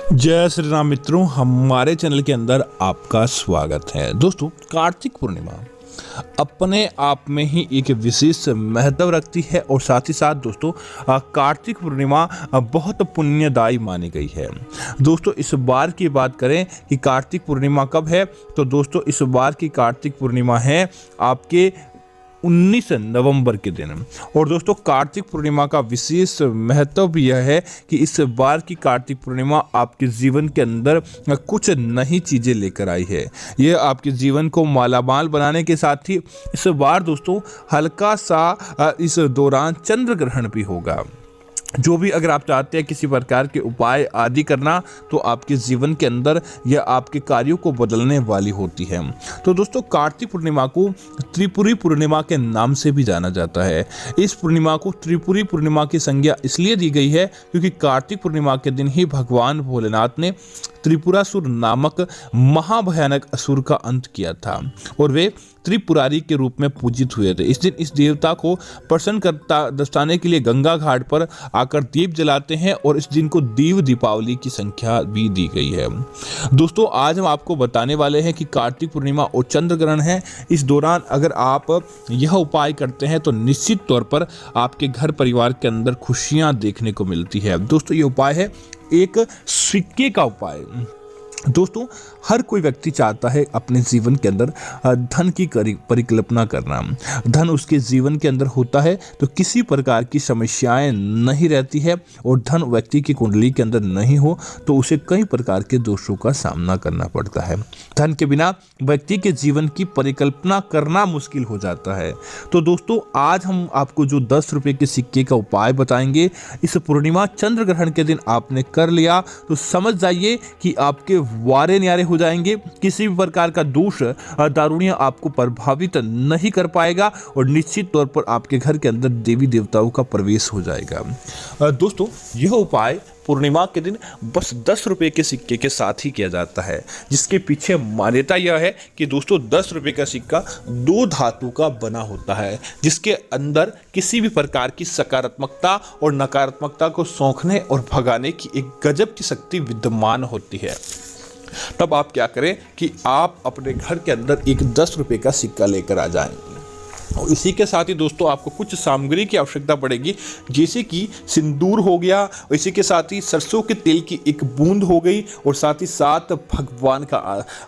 जय श्री राम मित्रों, हमारे चैनल के अंदर आपका स्वागत है। दोस्तों, कार्तिक पूर्णिमा अपने आप में ही एक विशेष महत्व रखती है और साथ ही साथ दोस्तों कार्तिक पूर्णिमा बहुत पुण्यदायी मानी गई है। दोस्तों, इस बार की बात करें कि कार्तिक पूर्णिमा कब है, तो दोस्तों इस बार की कार्तिक पूर्णिमा है आपके 19 नवंबर के दिन। और दोस्तों कार्तिक पूर्णिमा का विशेष महत्व भी यह है कि इस बार की कार्तिक पूर्णिमा आपके जीवन के अंदर कुछ नई चीज़ें लेकर आई है। यह आपके जीवन को मालामाल बनाने के साथ ही इस बार दोस्तों हल्का सा इस दौरान चंद्र ग्रहण भी होगा। जो भी अगर आप चाहते हैं किसी प्रकार के उपाय आदि करना, तो आपके जीवन के अंदर यह आपके कार्यों को बदलने वाली होती है। तो दोस्तों कार्तिक पूर्णिमा को त्रिपुरी पूर्णिमा के नाम से भी जाना जाता है। इस पूर्णिमा को त्रिपुरी पूर्णिमा की संज्ञा इसलिए दी गई है क्योंकि कार्तिक पूर्णिमा के दिन ही भगवान भोलेनाथ ने त्रिपुरासुर नामक महाभयानक असुर का अंत किया था और वे त्रिपुरारी के रूप में पूजित हुए थे। इस दिन इस देवता को प्रसन्न दर्शाने के लिए गंगा घाट पर आकर दीप जलाते हैं और इस दिन को दीव दीपावली की संख्या भी दी गई है। दोस्तों, आज हम आपको बताने वाले हैं कि कार्तिक पूर्णिमा और चंद्र ग्रहण है। इस दौरान अगर आप यह उपाय करते हैं तो निश्चित तौर पर आपके घर परिवार के अंदर खुशियां देखने को मिलती है। दोस्तों, ये उपाय है एक सिक्के का उपाय। दोस्तों, हर कोई व्यक्ति चाहता है अपने जीवन के अंदर धन की परिकल्पना करना। धन उसके जीवन के अंदर होता है तो किसी प्रकार की समस्याएं नहीं रहती है, और धन व्यक्ति की कुंडली के अंदर नहीं हो तो उसे कई प्रकार के दोषों का सामना करना पड़ता है। धन के बिना व्यक्ति के जीवन की परिकल्पना करना मुश्किल हो जाता है। तो दोस्तों, आज हम आपको जो 10 रुपये के सिक्के का उपाय बताएंगे, इस पूर्णिमा चंद्र ग्रहण के दिन आपने कर लिया तो समझ जाइए कि आपके वारे न्यारे हो जाएंगे। किसी भी प्रकार का दोष दारुण्य आपको प्रभावित नहीं कर पाएगा और निश्चित तौर पर आपके घर के अंदर देवी देवताओं का प्रवेश हो जाएगा। दोस्तों, यह उपाय पूर्णिमा के दिन बस 10 रुपये के सिक्के के साथ ही किया जाता है, जिसके पीछे मान्यता यह है कि दोस्तों 10 रुपये का सिक्का 2 धातु का बना होता है, जिसके अंदर किसी भी प्रकार की सकारात्मकता और नकारात्मकता को सोखने और भगाने की एक गजब की शक्ति विद्यमान होती है। तब आप क्या करें कि आप अपने घर के अंदर एक 10 रुपये का सिक्का लेकर आ जाएं। और इसी के साथ ही दोस्तों आपको कुछ सामग्री की आवश्यकता पड़ेगी, जैसे कि सिंदूर हो गया, और इसी के साथ ही सरसों के तेल की एक बूंद हो गई, और साथ ही साथ भगवान का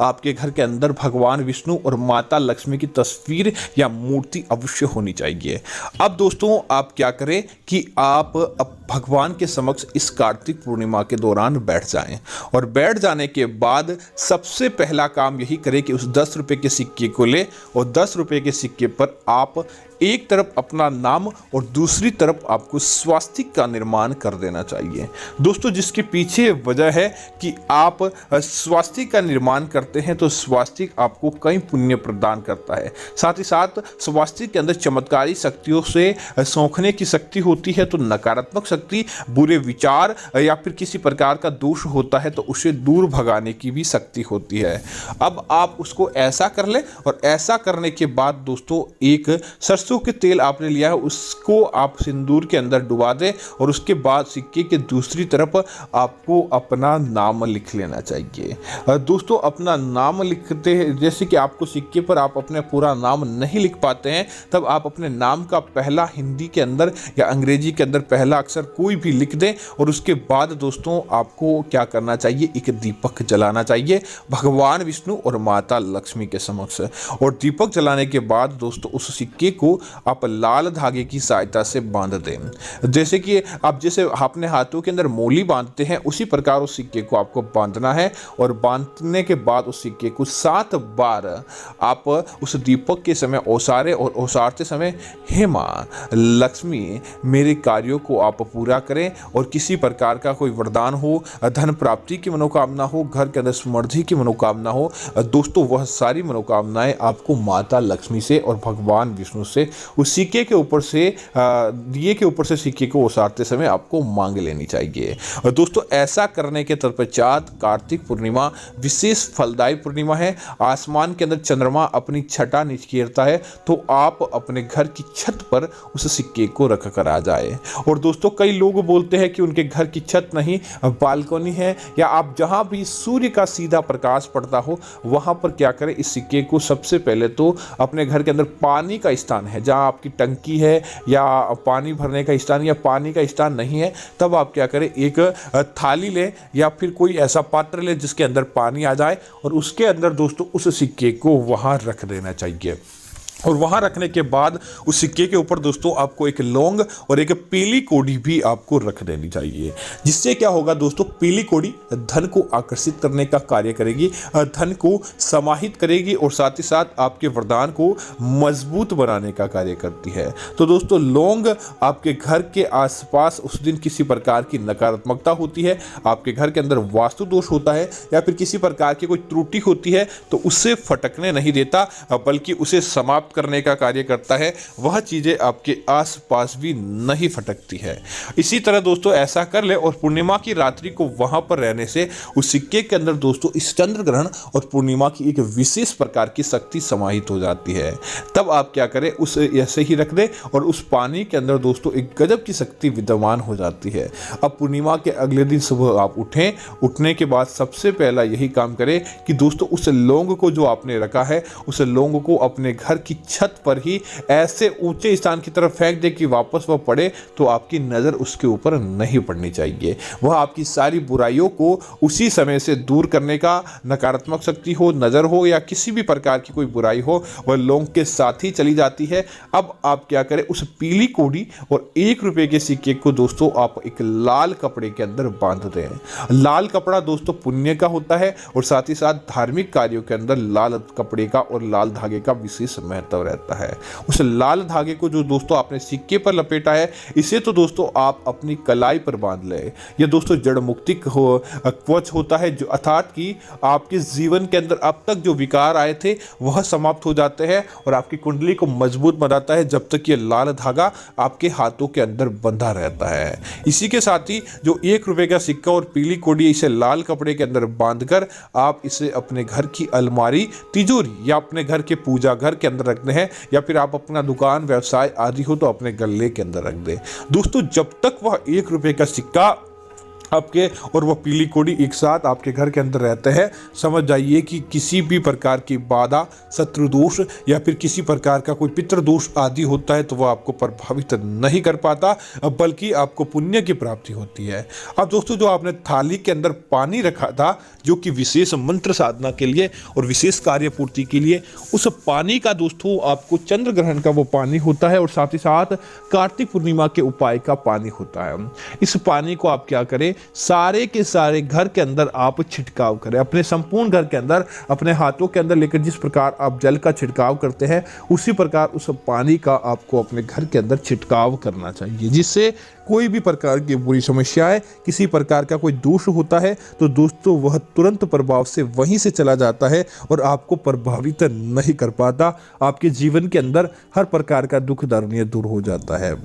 आपके घर के अंदर भगवान विष्णु और माता लक्ष्मी की तस्वीर या मूर्ति अवश्य होनी चाहिए। अब दोस्तों आप क्या करें कि आप अब भगवान के समक्ष इस कार्तिक पूर्णिमा के दौरान बैठ जाएं, और बैठ जाने के बाद सबसे पहला काम यही करें कि उस 10 रुपये के सिक्के को ले, और 10 रुपये के सिक्के पर आप एक तरफ अपना नाम और दूसरी तरफ आपको स्वास्तिक का निर्माण कर देना चाहिए। दोस्तों, जिसके पीछे वजह है कि आप स्वास्तिक का निर्माण करते हैं तो स्वास्तिक आपको कई पुण्य प्रदान करता है। साथ ही साथ स्वास्तिक के अंदर चमत्कारी शक्तियों से सोखने की शक्ति होती है, तो नकारात्मक शक्ति, बुरे विचार या फिर किसी प्रकार का दोष होता है तो उसे दूर भगाने की भी शक्ति होती है। अब आप उसको ऐसा कर लें, और ऐसा करने के बाद दोस्तों एक सरसों के तेल आपने लिया है उसको आप सिंदूर के अंदर डुबा दें, और उसके बाद सिक्के के दूसरी तरफ आपको अपना नाम लिख लेना चाहिए। दोस्तों, अपना नाम लिखते हैं, जैसे कि आपको सिक्के पर आप अपने पूरा नाम नहीं लिख पाते हैं, तब आप अपने नाम का पहला हिंदी के अंदर या अंग्रेजी के अंदर पहला अक्षर कोई भी लिख दें, और उसके बाद दोस्तों आपको क्या करना चाहिए, एक दीपक जलाना चाहिए भगवान विष्णु और माता लक्ष्मी के समक्ष। और दीपक जलाने के बाद दोस्तों उस सिक्के को आप लाल धागे की सहायता से बांध दें। जैसे कि आप जैसे अपने हाथों के अंदर मोली बांधते हैं, उसी प्रकार उस सिक्के को आपको बांधना है, और बांधने के बाद उस सिक्के को 7 बार आप उस दीपक के समय ओसारे, और ओसारते समय हे माँ लक्ष्मी मेरे कार्यों को आप पूरा करें, और किसी प्रकार का कोई वरदान हो, धन प्राप्ति की मनोकामना हो, घर के अंदर समृद्धि की मनोकामना हो, दोस्तों वह सारी मनोकामनाएं आपको माता लक्ष्मी से और भगवान विष्णु से से उस सिक्के के ऊपर से दिए के ऊपर से सिक्के को उतारते समय आपको मांग लेनी चाहिए। और दोस्तों ऐसा करने के तत्पश्चात कार्तिक पूर्णिमा विशेष फलदायी पूर्णिमा है। आसमान के अंदर चंद्रमा अपनी छटा निचकेरता है, तो आप अपने घर की छत पर उस सिक्के को रख कर आ जाए। और दोस्तों कई लोग बोलते हैं कि उनके घर की छत नहीं बालकनी है, या आप जहां भी सूर्य का सीधा प्रकाश पड़ता हो वहां पर क्या करें, इस सिक्के को सबसे पहले तो अपने घर के अंदर पानी का स्थान है, जहां आपकी टंकी है या पानी भरने का स्थान या पानी का स्थान नहीं है, तब आप क्या करें, एक थाली ले या फिर कोई ऐसा पात्र ले जिसके अंदर पानी आ जाए और उसके अंदर दोस्तों उस सिक्के को वहां रख देना चाहिए। और वहां रखने के बाद उस सिक्के के ऊपर दोस्तों आपको एक लौंग और एक पीली कौड़ी भी आपको रख देनी चाहिए। जिससे क्या होगा दोस्तों, पीली कौड़ी धन को आकर्षित करने का कार्य करेगी, धन को समाहित करेगी और साथ ही साथ आपके वरदान को मजबूत बनाने का कार्य करती है। तो दोस्तों लौंग आपके घर के आसपास उस दिन किसी प्रकार की नकारात्मकता होती है, आपके घर के अंदर वास्तु दोष होता है या फिर किसी प्रकार की कोई त्रुटि होती है, तो उससे फटकने नहीं देता बल्कि उसे समाप्त करने का कार्य करता है। वह चीजें आपके आसपास भी नहीं फटकती है। इसी तरह दोस्तों ऐसा कर ले और पूर्णिमा की रात्रि को वहां पर रहने से उस सिक्के के अंदर दोस्तों इस चंद्र ग्रहण और पूर्णिमा की एक विशेष प्रकार की शक्ति समाहित हो जाती है। तब आप क्या करें, उस ऐसे ही रख दे और उस पानी के अंदर दोस्तों एक गजब की शक्ति विद्यमान हो जाती है। अब पूर्णिमा के अगले दिन सुबह आप उठें, उठने के बाद सबसे पहला यही काम करें कि दोस्तों उस लौंग को जो आपने रखा है उस लौंग को अपने घर की छत पर ही ऐसे ऊंचे स्थान की तरफ फेंक दे कि वापस वह पड़े तो आपकी नजर उसके ऊपर नहीं पड़नी चाहिए। वह आपकी सारी बुराइयों को उसी समय से दूर करने का, नकारात्मक शक्ति हो, नजर हो या किसी भी प्रकार की कोई बुराई हो, वह लौंग के साथ ही चली जाती है। अब आप क्या करें, उस पीली कौड़ी और 1 रुपए के सिक्के को दोस्तों आप एक लाल कपड़े के अंदर बांध दें। लाल कपड़ा दोस्तों पुण्य का होता है और साथ ही साथ धार्मिक कार्यों के अंदर लाल कपड़े का और लाल धागे का विशेष महत्व रहता है। उस लाल धागे को जो दोस्तों आपने सिक्के पर लपेटा है, इसे तो दोस्तों आप अपनी कलाई पर बांध ले। यह दोस्तों जड़ मुक्ति कवच होता है, जो अर्थात कि आपके जीवन के अंदर अब तक जो विकार आए थे वह समाप्त हो जाते हैं और आपकी कुंडली को मजबूत बनाता है जब तक ये लाल धागा आपके हाथों के अंदर बंधा रहता है। इसी के साथ ही जो 1 रुपए का सिक्का और पीली कौड़ी, इसे लाल कपड़े के अंदर बांधकर आप इसे अपने घर की अलमारी, तिजोरी या अपने घर के पूजा घर के अंदर रखते हैं, या फिर आप अपना दुकान व्यवसाय आदि हो तो अपने गल्ले के अंदर रख दें। दोस्तों जब तक वह 1 रुपए का सिक्का आपके और वह पीली कौड़ी एक साथ आपके घर के अंदर रहते हैं, समझ जाइए कि किसी भी प्रकार की बाधा, शत्रु दोष या फिर किसी प्रकार का कोई पितृ दोष आदि होता है तो वह आपको प्रभावित नहीं कर पाता, बल्कि आपको पुण्य की प्राप्ति होती है। अब दोस्तों जो आपने थाली के अंदर पानी रखा था, जो कि विशेष मंत्र साधना के लिए और विशेष कार्य पूर्ति के लिए, उस पानी का दोस्तों आपको चंद्र ग्रहण का वो पानी होता है और साथ ही साथ कार्तिक पूर्णिमा के उपाय का पानी होता है। इस पानी को आप क्या करें, सारे के सारे घर के अंदर आप छिड़काव करें, अपने संपूर्ण घर के अंदर अपने हाथों के अंदर लेकर जिस प्रकार आप जल का छिड़काव करते हैं उसी प्रकार उस पानी का आपको अपने घर के अंदर छिड़काव करना चाहिए, जिससे कोई भी प्रकार की बुरी समस्याएं, किसी प्रकार का कोई दोष होता है तो दोस्तों वह तुरंत प्रभाव से वहीं से चला जाता है और आपको प्रभावित नहीं कर पाता। आपके जीवन के अंदर हर प्रकार का दुख दर्द दूर हो जाता है।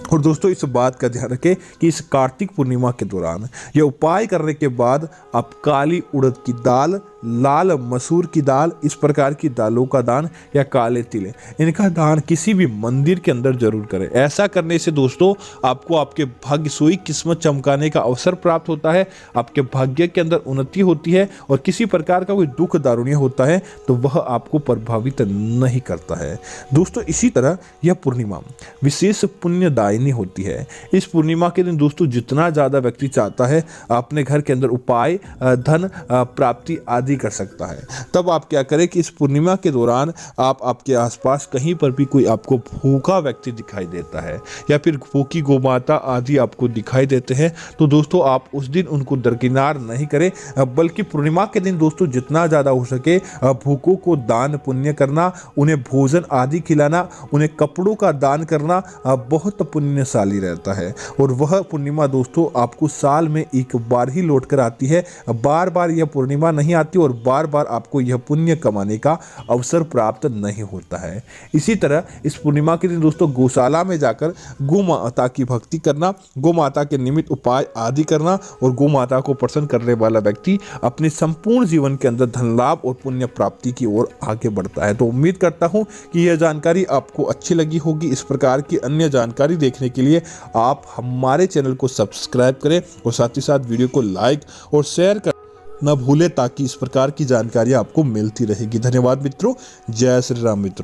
और दोस्तों इस बात का ध्यान रखें कि इस कार्तिक पूर्णिमा के दौरान यह उपाय करने के बाद आप काली उड़द की दाल, लाल मसूर की दाल, इस प्रकार की दालों का दान या काले तिल, इनका दान किसी भी मंदिर के अंदर जरूर करें। ऐसा करने से दोस्तों आपको आपके भाग्य सोई किस्मत चमकाने का अवसर प्राप्त होता है, आपके भाग्य के अंदर उन्नति होती है और किसी प्रकार का कोई दुख दारुण्य होता है तो वह आपको प्रभावित नहीं करता है। दोस्तों इसी तरह यह पूर्णिमा विशेष पुण्यदायिनी होती है। इस पूर्णिमा के दिन दोस्तों जितना ज़्यादा व्यक्ति चाहता है अपने घर के अंदर उपाय, धन प्राप्ति आदि कर सकता है। तब आप क्या करें कि इस पूर्णिमा के दौरान आप आपके आसपास कहीं पर भी कोई आपको भूखा व्यक्ति दिखाई देता है या फिर भूखी गोमाता आदि आपको दिखाई देते हैं तो दोस्तों आप उस दिन उनको दरकिनार नहीं करें, बल्कि पूर्णिमा के दिन दोस्तों जितना ज़्यादा हो सके भूखों को दान पुण्य करना, उन्हें भोजन आदि खिलाना, उन्हें कपड़ों का दान करना बहुत पुण्यशाली रहता है। और वह पूर्णिमा दोस्तों आपको साल में एक बार ही लौट कर आती है, बार बार यह पूर्णिमा नहीं आती और बार बार आपको यह पुण्य कमाने का अवसर प्राप्त नहीं होता है। इसी तरह इस पूर्णिमा के दिन दोस्तों गौशाला में जाकर गौ माता की भक्ति करना, गौ माता के निमित्त उपाय आदि करना और गौ माता को प्रसन्न करने वाला व्यक्ति अपने संपूर्ण जीवन के अंदर धन लाभ और पुण्य प्राप्ति की ओर आगे बढ़ता है। तो उम्मीद करता हूं कि यह जानकारी आपको अच्छी लगी होगी। इस प्रकार की अन्य जानकारी देखने के लिए आप हमारे चैनल को सब्सक्राइब करें और साथ ही साथ वीडियो को लाइक और शेयर कर न भूलें, ताकि इस प्रकार की जानकारी आपको मिलती रहेगी। धन्यवाद मित्रों। जय श्री राम मित्रों।